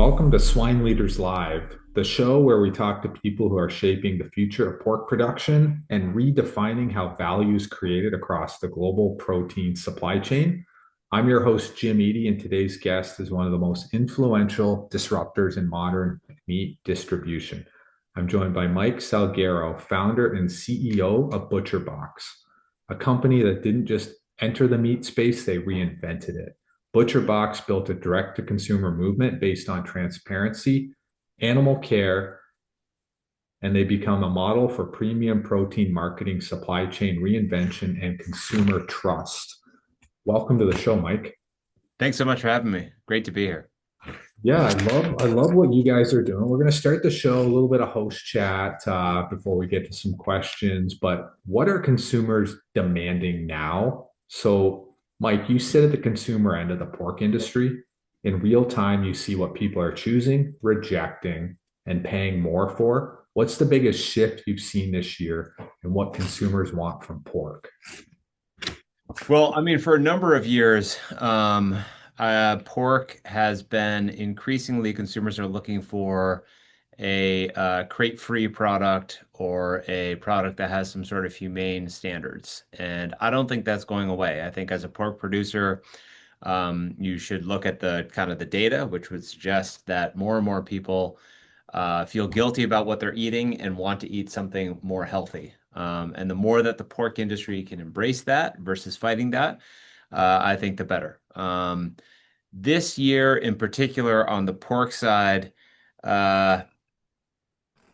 Welcome to Swine Leaders Live, the show where we talk to people who are shaping the future of pork production and redefining how value is created across the global protein supply chain. I'm your host, Jim Eadie, and today's guest is one of the most influential disruptors in modern meat distribution. I'm joined by Mike Salguero, founder and CEO of ButcherBox, a company that didn't just enter the meat space, they reinvented it. ButcherBox built a direct to consumer movement based on transparency, animal care, and they become a model for premium protein marketing, supply chain reinvention, and consumer trust. Welcome to the show, Mike. Thanks so much for having me. Great to be here. Yeah, I love what you guys are doing. We're going to start the show a little bit of host chat before we get to some questions. But what are consumers demanding now? So, Mike, you sit at the consumer end of the pork industry. In real time, you see what people are choosing, rejecting, and paying more for. What's the biggest shift you've seen this year, and what consumers want from pork? Well, I mean, for a number of years, pork has been increasingly consumers are looking for a crate-free product or a product that has some sort of humane standards. And I don't think that's going away. I think as a pork producer, you should look at the kind of the data, which would suggest that more and more people feel guilty about what they're eating and want to eat something more healthy. And the more that the pork industry can embrace that versus fighting that, I think the better. This year, in particular, on the pork side, uh,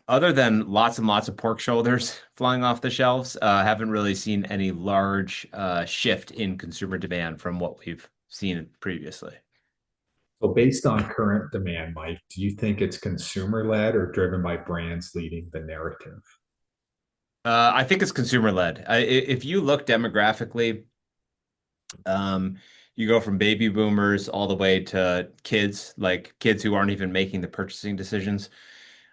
other than lots and lots of pork shoulders flying off the shelves, haven't really seen any large shift in consumer demand from what we've seen previously. So, based on current demand, Mike, do you think it's consumer led or driven by brands leading the narrative? I think it's consumer led. If you look demographically, Um, you go from baby boomers all the way to kids, like kids who aren't even making the purchasing decisions.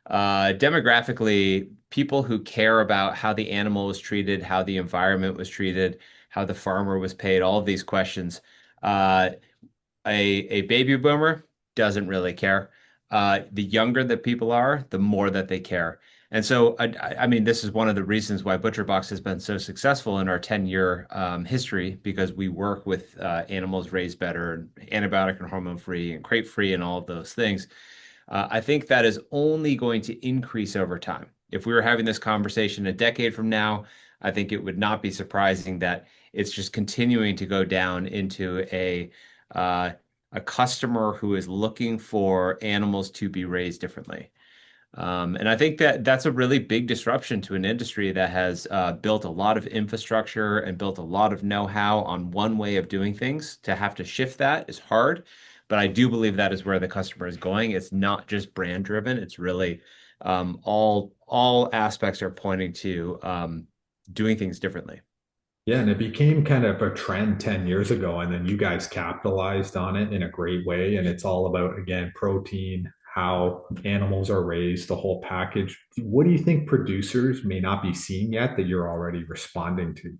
Demographically, people who care about how the animal was treated, how the environment was treated, how the farmer was paid, all of these questions. Uh, a baby boomer doesn't really care. The younger that people are, the more that they care. And so, I mean, this is one of the reasons why ButcherBox has been so successful in our 10-year history because we work with animals raised better, antibiotic and hormone free, and crate free, and all of those things. I think that is only going to increase over time. If we were having this conversation a decade from now, I think it would not be surprising that it's just continuing to go down into uh, a customer who is looking for animals to be raised differently. And I think that that's a really big disruption to an industry that has built a lot of infrastructure and built a lot of know-how on one way of doing things. To have to shift that is hard, but I do believe that is where the customer is going. It's not just brand driven. It's really all aspects are pointing to doing things differently. Yeah, and it became kind of a trend 10 years ago, and then you guys capitalized on it in a great way. And it's all about, again, protein, how animals are raised, the whole package. What do you think producers may not be seeing yet that you're already responding to?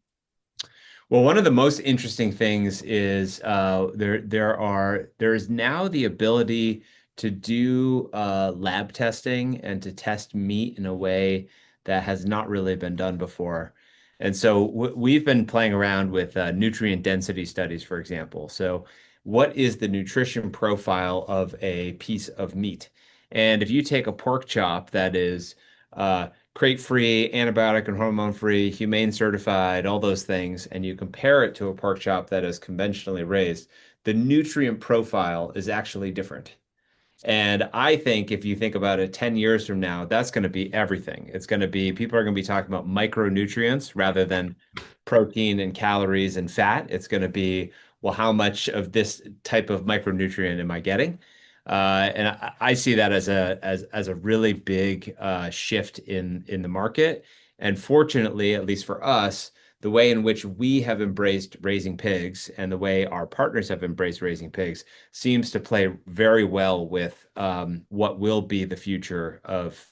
Well, one of the most interesting things is there is now the ability to do lab testing and to test meat in a way that has not really been done before. And so we've been playing around with nutrient density studies, for example. So what is the nutrition profile of a piece of meat? And if you take a pork chop that is crate free, antibiotic and hormone free, humane certified, all those things, and you compare it to a pork chop that is conventionally raised, the nutrient profile is actually different. And I think if you think about it 10 years from now, that's going to be everything. It's going to be people are going to be talking about micronutrients rather than protein and calories and fat. It's going to be, well, how much of this type of micronutrient am I getting? And I see that as a really big shift in the market. And fortunately, at least for us, the way in which we have embraced raising pigs and the way our partners have embraced raising pigs seems to play very well with what will be the future of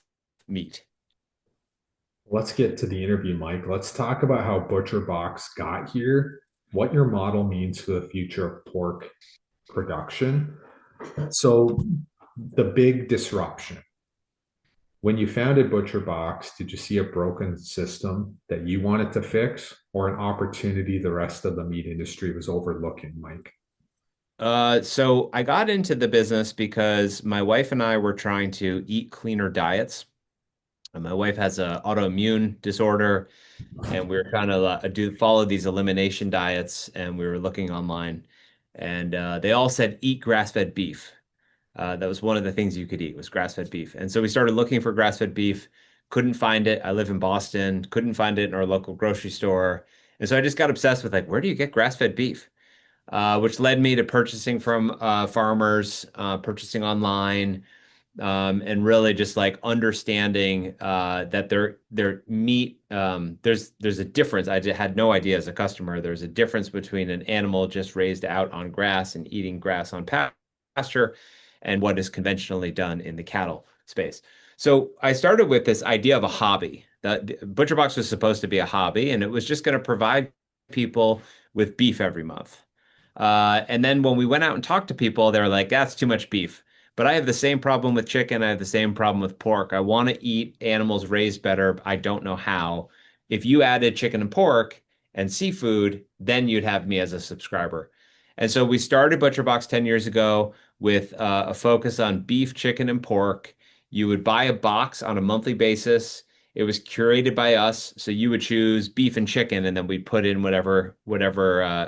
meat. Let's get to the interview, Mike. Let's talk about how ButcherBox got here, what your model means for the future of pork production. So, the big disruption. When you founded ButcherBox, did you see a broken system that you wanted to fix or an opportunity the rest of the meat industry was overlooking, Mike? So I got into the business because my wife and I were trying to eat cleaner diets. And my wife has an autoimmune disorder, and we were trying to do follow these elimination diets, and we were looking online, and they all said eat grass-fed beef. That was one of the things you could eat was grass-fed beef. And so we started looking for grass-fed beef, couldn't find it. I live in Boston, couldn't find it in our local grocery store. And so I just got obsessed with like, where do you get grass-fed beef? Which led me to purchasing from farmers, purchasing online, and really just like understanding that their meat there's a difference. Had no idea as a customer there's a difference between an animal just raised out on grass and eating grass on pasture and what is conventionally done in the cattle space. So I started with this idea of a hobby. That ButcherBox was supposed to be a hobby, and it was just going to provide people with beef every month. And then when we went out and talked to people, they were like, "That's too much beef." But I have the same problem with chicken. I have the same problem with pork. I want to eat animals raised better. I don't know how. If you added chicken and pork and seafood, then you'd have me as a subscriber. And so we started ButcherBox 10 years ago with a focus on beef, chicken, and pork. You would buy a box on a monthly basis. It was curated by us, so you would choose beef and chicken, and then we'd put in whatever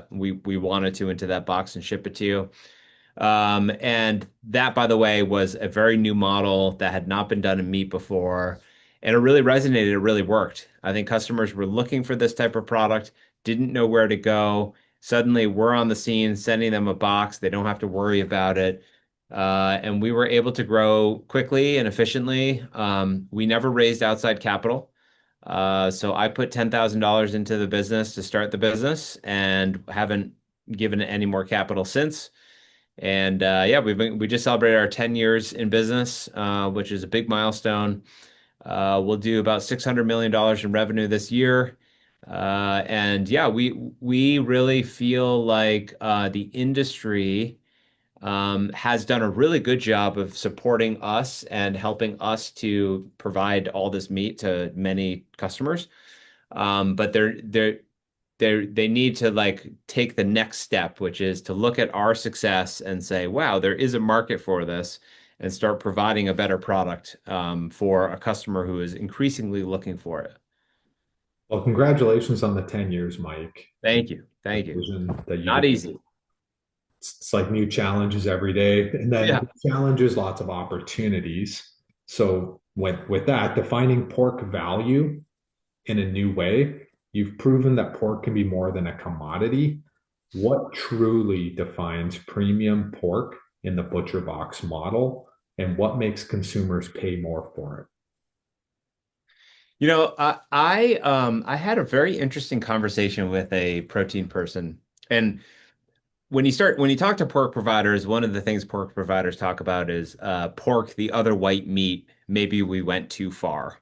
we wanted to into that box and ship it to you. And that, by the way, was a very new model that had not been done in meat before. And it really resonated. It really worked. I think customers were looking for this type of product, didn't know where to go. Suddenly, we're on the scene, sending them a box. They don't have to worry about it. And we were able to grow quickly and efficiently. We never raised outside capital. So I put $10,000 into the business to start the business and haven't given it any more capital since. And yeah, we just celebrated our 10 years in business, which is a big milestone. We'll do about $600 million in revenue this year. And yeah, we really feel like the industry has done a really good job of supporting us and helping us to provide all this meat to many customers. But they need to like take the next step, which is to look at our success and say, wow, there is a market for this, and start providing a better product for a customer who is increasingly looking for it. Well, congratulations on the 10 years, Mike. Thank you. The Thank you. vision that you Not did. easy. It's like new challenges every day. And then Yeah. challenges, lots of opportunities. So with that, defining pork value in a new way, you've proven that pork can be more than a commodity. What truly defines premium pork in the butcher box model, and what makes consumers pay more for it? I had a very interesting conversation with a protein person, and when you talk to pork providers, one of the things pork providers talk about is pork, the other white meat. Maybe we went too far,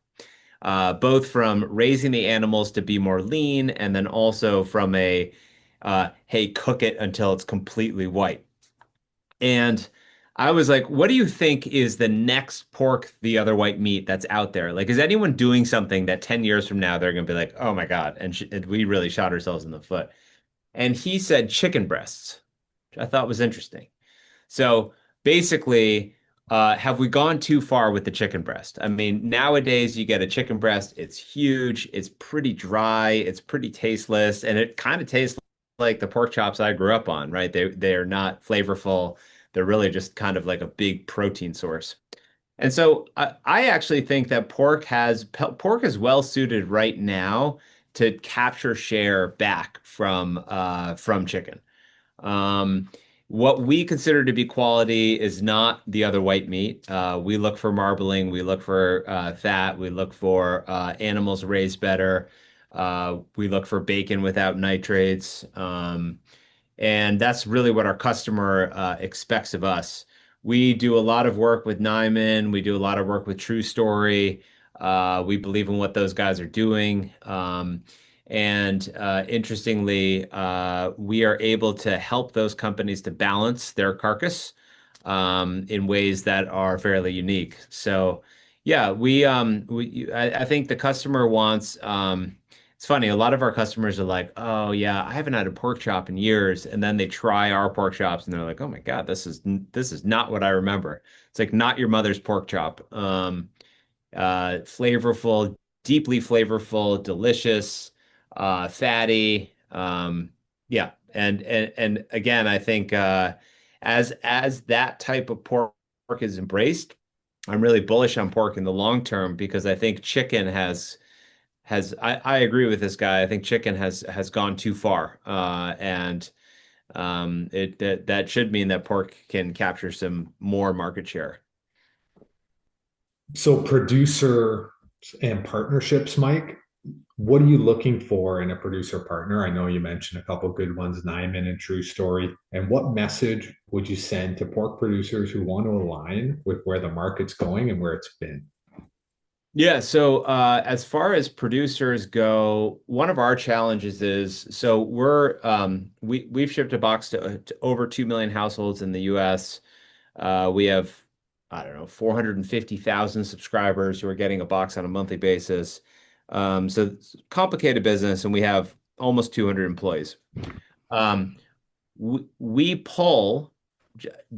both from raising the animals to be more lean, and then also from a hey, cook it until it's completely white. And I was like, what do you think is the next pork, the other white meat that's out there? Like, is anyone doing something that 10 years from now they're going to be like, oh my God, and we really shot ourselves in the foot? And he said chicken breasts, which I thought was interesting. So basically, have we gone too far with the chicken breast? I mean, nowadays you get a chicken breast, it's huge, it's pretty dry, it's pretty tasteless, and it kind of tastes like the pork chops I grew up on, right? They're not flavorful. They're really just kind of like a big protein source. And so I actually think that pork is well suited right now to capture share back from chicken. Um, what we consider to be quality is not the other white meat. We look for marbling, we look for fat, we look for animals raised better, we look for bacon without nitrates. And that's really what our customer expects of us. We do a lot of work with Nyman. We do a lot of work with True Story. We believe in what those guys are doing. And interestingly, we are able to help those companies to balance their carcass. in ways that are fairly unique. So yeah, I think the customer wants it's funny, a lot of our customers are like, "Oh yeah, I haven't had a pork chop in years." And then they try our pork chops and they're like, "Oh my God, this is not what I remember." It's like not your mother's pork chop. Flavorful, deeply flavorful, delicious, fatty. Yeah, and again, I think as that type of pork is embraced, I'm really bullish on pork in the long term because I think chicken has I agree with this guy. I think chicken has gone too far, and it that should mean that pork can capture some more market share. So producer and partnerships, Mike, what are you looking for in a producer partner? I know you mentioned a couple good ones, Nyman and True Story. And what message would you send to pork producers who want to align with where the market's going and where it's been? Yeah, so as far as producers go, one of our challenges is so we've shipped a box to over 2 million households in the US. We have, I don't know, 450,000 subscribers who are getting a box on a monthly basis. So it's a complicated business, and we have almost 200 employees. Um, we pull,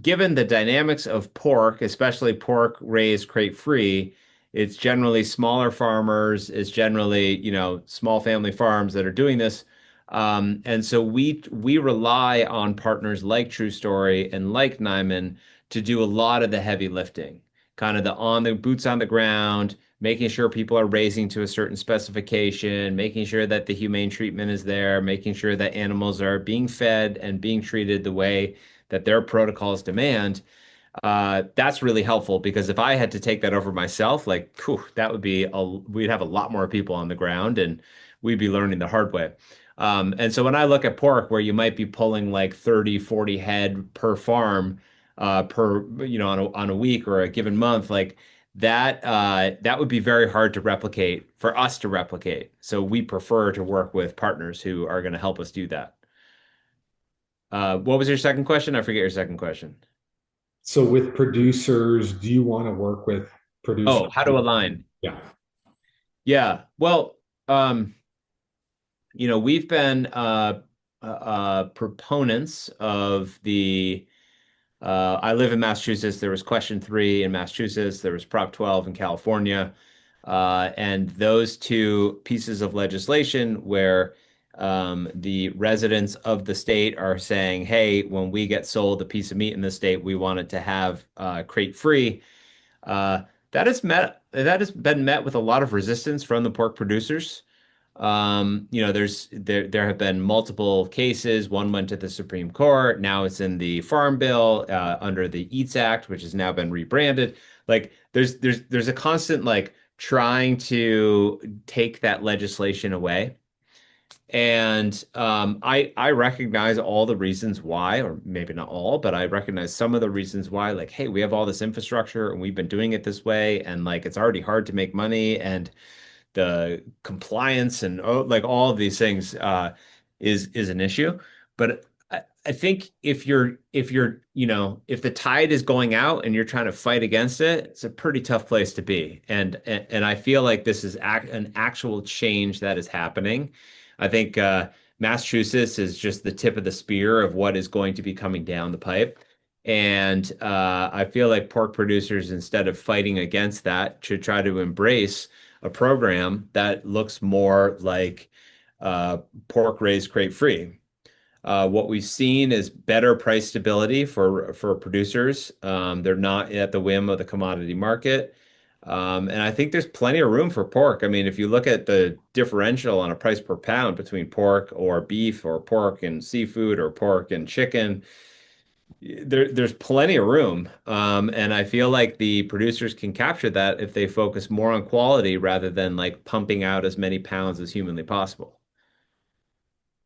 given the dynamics of pork, especially pork raised crate free, it's generally smaller farmers, it's generally, small family farms that are doing this. And so we rely on partners like True Story and like Nyman to do a lot of the heavy lifting, kind of the boots on the ground, making sure people are raising to a certain specification, making sure that the humane treatment is there, making sure that animals are being fed and being treated the way that their protocols demand. That's really helpful because if I had to take that over myself, like, whew, we'd have a lot more people on the ground and we'd be learning the hard way. And so when I look at pork, where you might be pulling like 30, 40 head per farm, on a week or a given month, like that would be very hard to replicate for us to replicate. So we prefer to work with partners who are going to help us do that. What was your second question? I forget your second question. So with producers, do you want to work with producers? Oh, how to align. Yeah. Yeah. Well, we've been proponents of I live in Massachusetts. There was Question 3 in Massachusetts. There was Prop 12 in California. And those two pieces of legislation where the residents of the state are saying, hey, when we get sold a piece of meat in the state, we want it to have crate free. Uh, that has been met with a lot of resistance from the pork producers. There have been multiple cases. One went to the Supreme Court. Now it's in the Farm Bill under the Eats Act, which has now been rebranded. Like there's a constant like trying to take that legislation away. And I recognize all the reasons why, or maybe not all, but I recognize some of the reasons why. Like, hey, we have all this infrastructure and we've been doing it this way, and like it's already hard to make money, and the compliance and like all of these things is an issue. But I think if the tide is going out and you're trying to fight against it, it's a pretty tough place to be. And I feel like this is an actual change that is happening. I think Massachusetts is just the tip of the spear of what is going to be coming down the pipe. And I feel like pork producers, instead of fighting against that, should try to embrace a program that looks more like pork raised crate free. What we've seen is better price stability for producers. They're not at the whim of the commodity market. And I think there's plenty of room for pork. I mean, if you look at the differential on a price per pound between pork or beef or pork and seafood or pork and chicken, there's plenty of room. And I feel like the producers can capture that if they focus more on quality rather than like pumping out as many pounds as humanly possible.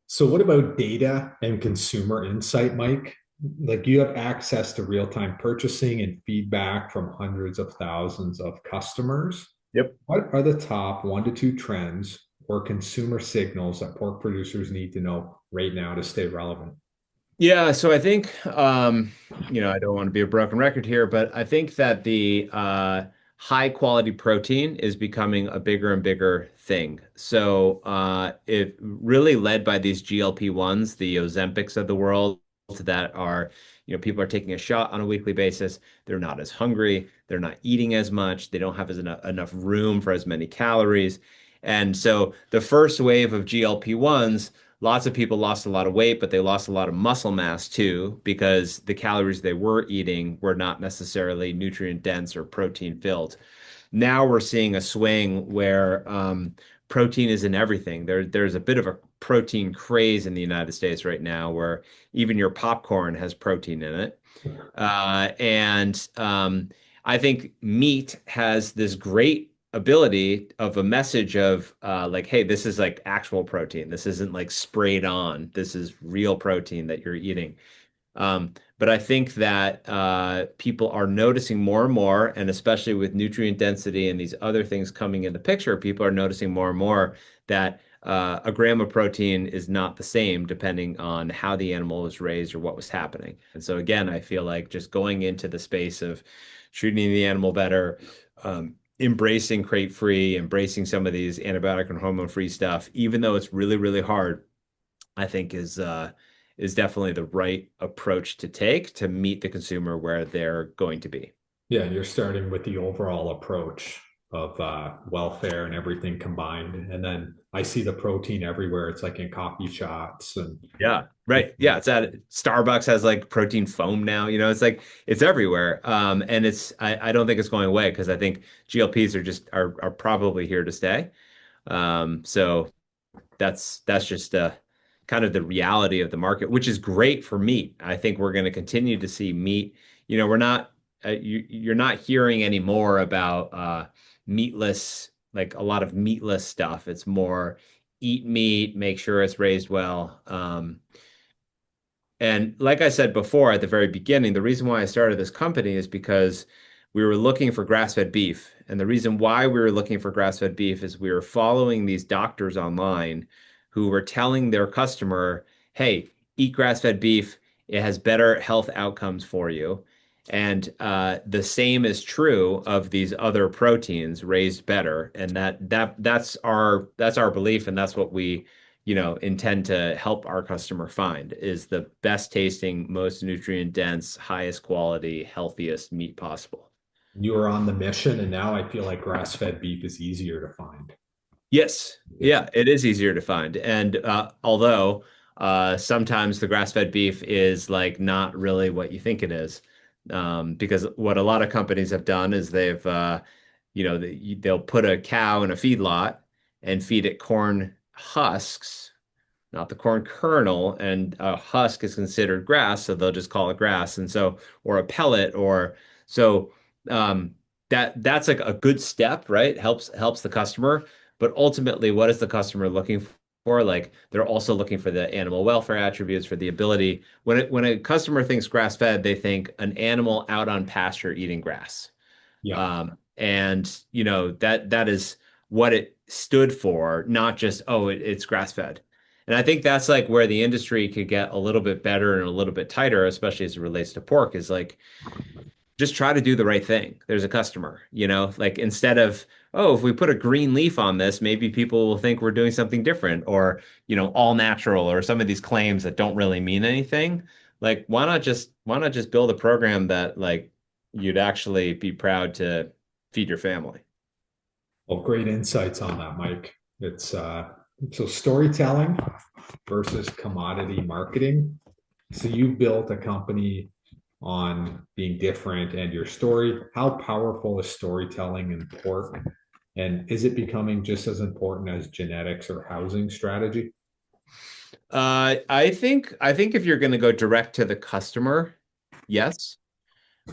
So what about data and consumer insight, Mike? Like you have access to real-time purchasing and feedback from hundreds of thousands of customers. Yep. What are the top 1 to 2 trends or consumer signals that pork producers need to know right now to stay relevant? Yeah, so I think I don't want to be a broken record here, but I think that the high quality protein is becoming a bigger and bigger thing. So it really led by these GLP-1s, the Ozempics of the world that are, people are taking a shot on a weekly basis. They're not as hungry, they're not eating as much, they don't have enough room for as many calories. And so the first wave of GLP-1s, lots of people lost a lot of weight, but they lost a lot of muscle mass too, because the calories they were eating were not necessarily nutrient dense or protein filled. Now we're seeing a swing where protein is in everything. There's a bit of a protein craze in the United States right now, where even your popcorn has protein in it. And I think meat has this great ability of a message of like, hey, this is like actual protein. This isn't like sprayed on. This is real protein that you're eating. But I think that people are noticing more and more, and especially with nutrient density and these other things coming in the picture, people are noticing more and more that a gram of protein is not the same depending on how the animal was raised or what was happening. And so, again, I feel like just going into the space of treating the animal better, embracing crate-free, embracing some of these antibiotic and hormone-free stuff, even though it's really, really hard, I think is definitely the right approach to take to meet the consumer where they're going to be. Yeah, you're starting with the overall approach of welfare and everything combined. And then I see the protein everywhere. It's like in coffee shops and Yeah, right. Yeah, it's at Starbucks has like protein foam now. It's like it's everywhere. And I don't think it's going away because I think GLPs are probably here to stay. So that's just kind of the reality of the market, which is great for meat. I think we're going to continue to see meat. We're not you're not hearing any more about meatless, like a lot of meatless stuff. It's more eat meat, make sure it's raised well. And like I said before at the very beginning, the reason why I started this company is because we were looking for grass-fed beef. And the reason why we were looking for grass-fed beef is we were following these doctors online who were telling their customer, hey, eat grass-fed beef. It has better health outcomes for you. And the same is true of these other proteins raised better. And that's our belief, and that's what we intend to help our customer find is the best tasting, most nutrient dense, highest quality, healthiest meat possible. you were on the mission. And now I feel like grass-fed beef is easier to find. Yes, It's yeah, it is easier to find. And although sometimes the grass-fed beef is like not really what you think it is, because what a lot of companies have done is they'll put a cow in a feedlot and feed it corn husks, not the corn kernel, and a husk is considered grass, so they'll just call it grass. And so, or a pellet, or so that's like a good step, right? Helps the customer. But ultimately, what is the customer looking for? Like they're also looking for the animal welfare attributes, for the ability. When a customer thinks grass fed, they think an animal out on pasture eating grass. yeah. And that is what it stood for, not just, oh, it's grass fed. And I think that's like where the industry could get a little bit better and a little bit tighter, especially as it relates to pork, is like just try to do the right thing. There's a customer, like instead of, oh, if we put a green leaf on this, maybe people will think we're doing something different, or, all natural, or some of these claims that don't really mean anything. Like, why not just build a program that like you'd actually be proud to feed your family? Well, great insights on that, Mike. It's so storytelling versus commodity marketing. So you built a company on being different and your story. How powerful is storytelling in pork? And is it becoming just as important as genetics or housing strategy? I think if you're going to go direct to the customer, yes.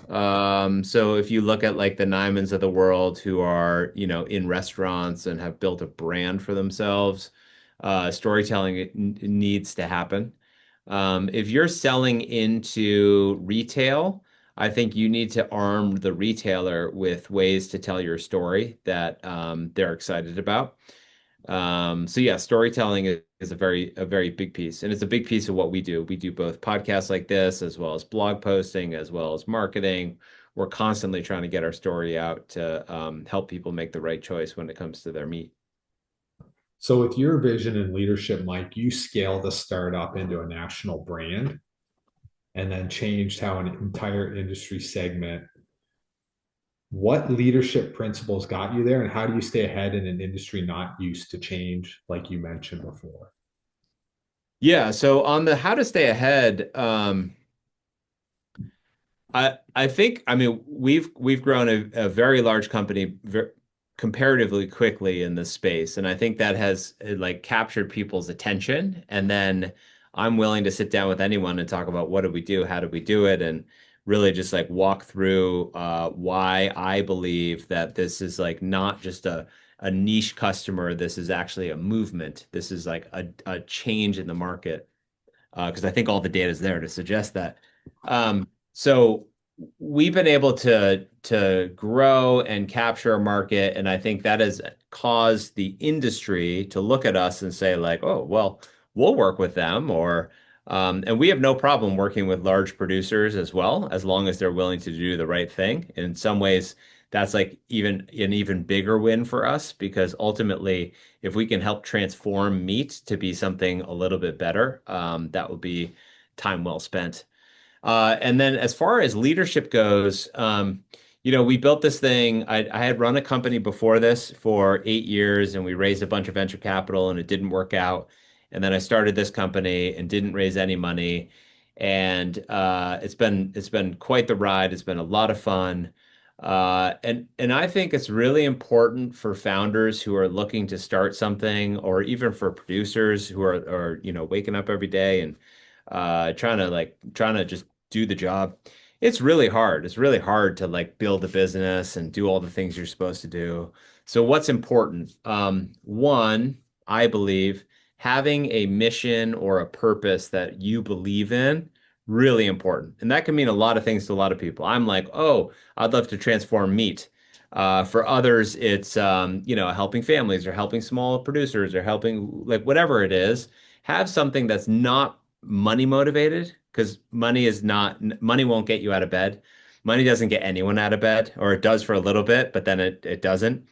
So if you look at like the Nymans of the world who are, in restaurants and have built a brand for themselves, storytelling needs to happen. If you're selling into retail, I think you need to arm the retailer with ways to tell your story that they're excited about. So yeah, storytelling is a very big piece, and it's a big piece of what we do. We do both podcasts like this, as well as blog posting, as well as marketing. We're constantly trying to get our story out to help people make the right choice when it comes to their meat. So, with your vision and leadership, Mike, you scaled the startup into a national brand and then changed how an entire industry segment. What leadership principles got you there, and how do you stay ahead in an industry not used to change, like you mentioned before? Yeah, so on the how to stay ahead, I think I mean we've grown a very large company comparatively quickly in this space, and I think that has like captured people's attention. And then I'm willing to sit down with anyone and talk about what do we do, how do we do it, and really just like walk through why I believe that this is like not just a niche customer. This is actually a movement. This is like a change in the market because I think all the data is there to suggest that. So we've been able to grow and capture a market, and I think that has caused the industry to look at us and say like, oh, well, we'll work with them, or and we have no problem working with large producers as well, as long as they're willing to do the right thing. In some ways, that's like even an even bigger win for us because ultimately if we can help transform meat to be something a little bit better, that would be time well spent. And then as far as leadership goes, we built this thing. I had run a company before this for 8 years, and we raised a bunch of venture capital, and it didn't work out. And then I started this company and didn't raise any money. And it's been quite the ride. It's been a lot of fun. And I think it's really important for founders who are looking to start something, or even for producers who are waking up every day and trying to just do the job. It's really hard. It's really hard to like build a business and do all the things you're supposed to do. So what's important? One, I believe having a mission or a purpose that you believe in, really important. And that can mean a lot of things to a lot of people. I'm like, oh, I'd love to transform meat. For others, it's helping families or helping small producers or helping like whatever it is. Have something that's not money motivated because money won't get you out of bed. Money doesn't get anyone out of bed, or it does for a little bit, but then it doesn't.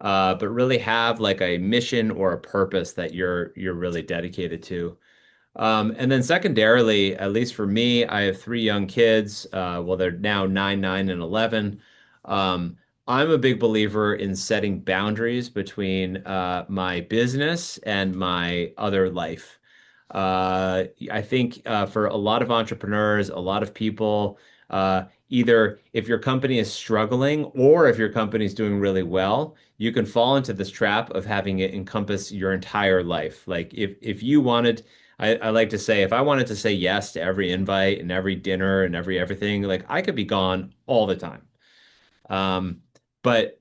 But really have like a mission or a purpose that you're really dedicated to. And then secondarily, at least for me, I have three young kids. Well, they're now 9, 9, and 11. Um, I'm a big believer in setting boundaries between my business and my other life. I think for a lot of entrepreneurs, a lot of people, either if your company is struggling or if your company is doing really well, you can fall into this trap of having it encompass your entire life. Like if you wanted, I like to say, if I wanted to say yes to every invite and every dinner and everything, like I could be gone all the time. Um, but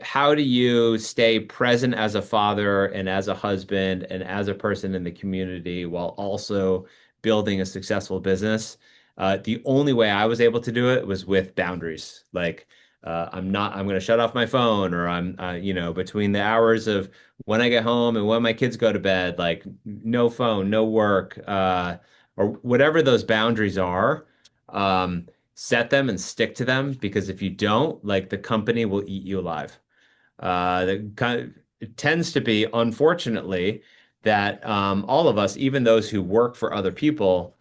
how do you stay present as a father and as a husband and as a person in the community while also building a successful business? The only way I was able to do it was with boundaries. Like, I'm going to shut off my phone, or between the hours of when I get home and when my kids go to bed, like no phone, no work, or whatever those boundaries are. Set them and stick to them because if you don't, like the company will eat you alive. It tends to be, unfortunately, that all of us, even those who work for other people,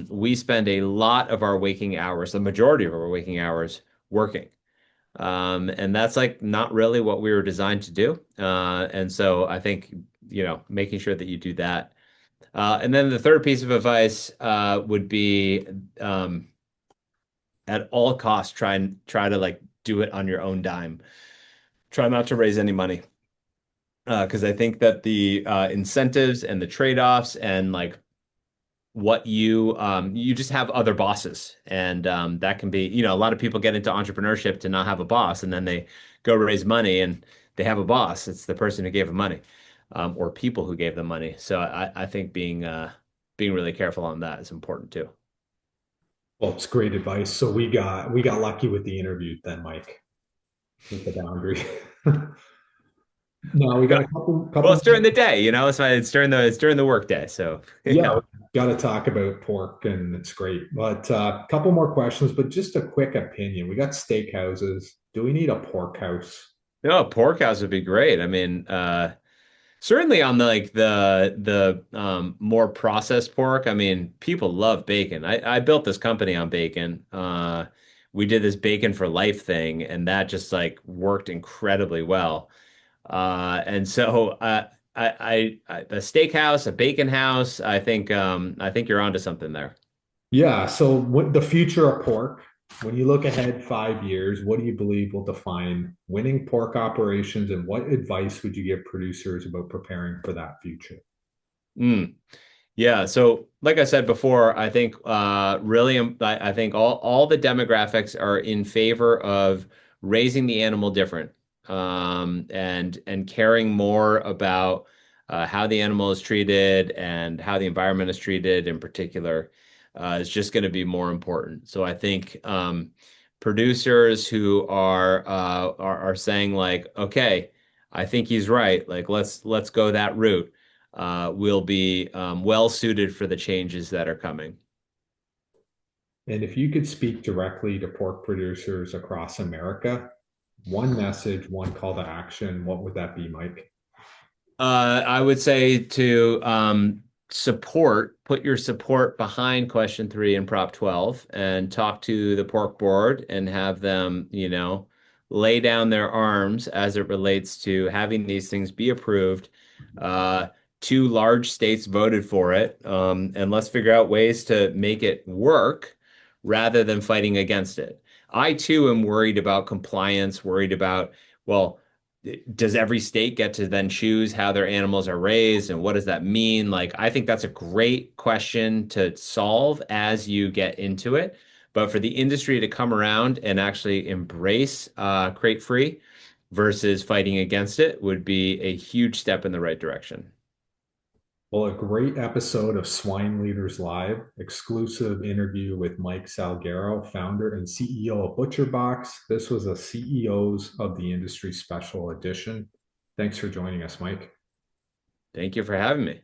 we spend a lot of our waking hours, the majority of our waking hours, working. And that's like not really what we were designed to do. And so I think, making sure that you do that. And then the third piece of advice would be at all costs try to like do it on your own dime. Try not to raise any money. Because I think that the incentives and the trade-offs and like what you just have other bosses, and that can be a lot of people get into entrepreneurship to not have a boss, and then they go raise money and they have a boss. It's the person who gave them money, or people who gave them money. So I think being really careful on that is important too. Well, it's great advice. So we got lucky with the interview then, Mike, with the boundary. No, we got a Well, couple it's during the day, so it's during the work day. So yeah. Yeah, got to talk about pork, and it's great. But a couple more questions, but just a quick opinion. We got steakhouses. Do we need a pork house? No, pork house would be great. I mean, certainly on the like the more processed pork. I mean, people love bacon. I built this company on bacon. We did this bacon for life thing, and that just like worked incredibly well. And so a steakhouse, a bacon house, I think you're onto something there. Yeah. So, what the future of pork? When you look ahead 5 years, what do you believe will define winning pork operations, and what advice would you give producers about preparing for that future? Mm. Yeah, so like I said before, I think really I think all the demographics are in favor of raising the animal different, and caring more about how the animal is treated and how the environment is treated in particular is just going to be more important. So I think producers who are saying like, okay, I think he's right, like let's go that route will be well suited for the changes that are coming. And if you could speak directly to pork producers across America, one message, one call to action, what would that be, Mike? I would say to put your support behind question 3 and Prop 12 and talk to the pork board and have them, lay down their arms as it relates to having these things be approved. Uh, Two large states voted for it, and let's figure out ways to make it work rather than fighting against it. I too am worried about compliance, worried about, well, does every state get to then choose how their animals are raised and what does that mean? Like, I think that's a great question to solve as you get into it. But for the industry to come around and actually embrace crate free versus fighting against it would be a huge step in the right direction. Well, a great episode of Swine Leaders Live, exclusive interview with Mike Salguero, founder and CEO of ButcherBox. This was a CEOs of the Industry special edition. Thanks for joining us, Mike. Thank you for having me.